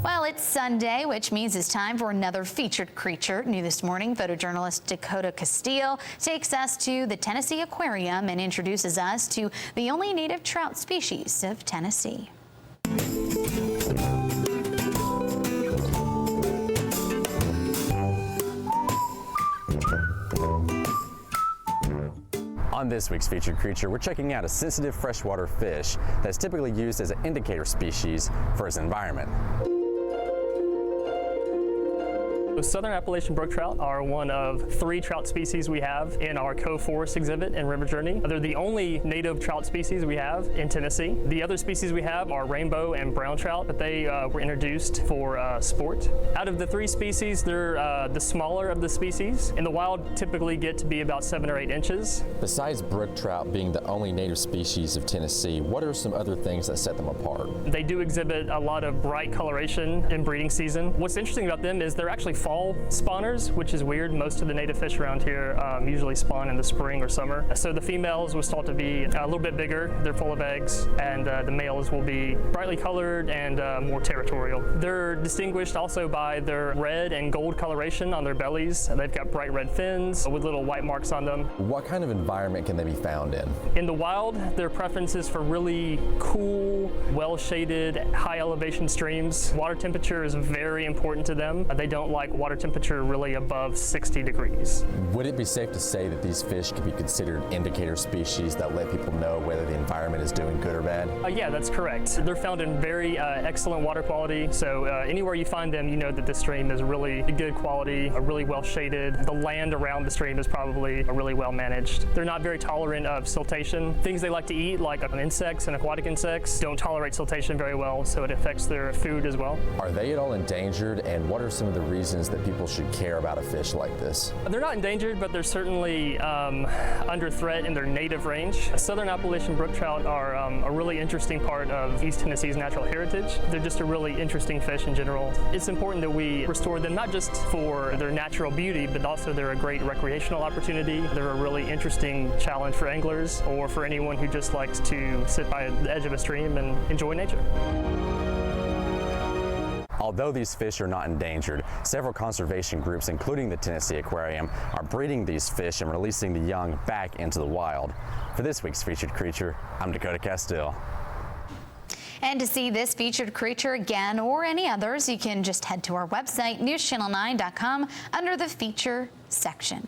Well, it's Sunday, which means it's time for another featured creature. New this morning, photojournalist Dakota Casteel takes us to the Tennessee Aquarium and introduces us to the only native trout species of Tennessee. On this week's featured creature, we're checking out a sensitive freshwater fish that's typically used as an indicator species for its environment. Southern Appalachian brook trout are one of 3 trout species we have in our Cove Forest exhibit in River Journey. They're the only native trout species we have in Tennessee. The other species we have are rainbow and brown trout, but they were introduced for sport. Out of the 3 species, they're the smaller of the species. In the wild, typically get to be about 7 or 8 inches. Besides brook trout being the only native species of Tennessee, what are some other things that set them apart? They do exhibit a lot of bright coloration in breeding season. What's interesting about them is they're actually fall spawners, which is weird. Most of the native fish around here usually spawn in the spring or summer. So the females was thought to be a little bit bigger. They're full of eggs, and the males will be brightly colored and more territorial. They're distinguished also by their red and gold coloration on their bellies. They've got bright red fins with little white marks on them. What kind of environment can they be found in? In the wild, their preference is for really cool, well-shaded, high elevation streams. Water temperature is very important to them. They don't like water temperature really above 60 degrees. Would it be safe to say that these fish could be considered indicator species that let people know whether the environment is doing good or bad? Yeah, that's correct. They're found in very excellent water quality, so anywhere you find them, you know that the stream is really good quality, really well shaded. The land around the stream is probably really well managed. They're not very tolerant of siltation. Things they like to eat, like insects and aquatic insects, don't tolerate siltation very well, so it affects their food as well. Are they at all endangered, and what are some of the reasons that people should care about a fish like this? They're not endangered, but they're certainly under threat in their native range. Southern Appalachian brook trout are a really interesting part of East Tennessee's natural heritage. They're just a really interesting fish in general. It's important that we restore them not just for their natural beauty, but also they're a great recreational opportunity. They're a really interesting challenge for anglers or for anyone who just likes to sit by the edge of a stream and enjoy nature. Although these fish are not endangered, several conservation groups, including the Tennessee Aquarium, are breeding these fish and releasing the young back into the wild. For this week's featured creature, I'm Dakota Casteel. And to see this featured creature again or any others, you can just head to our website, newschannel9.com, under the feature section.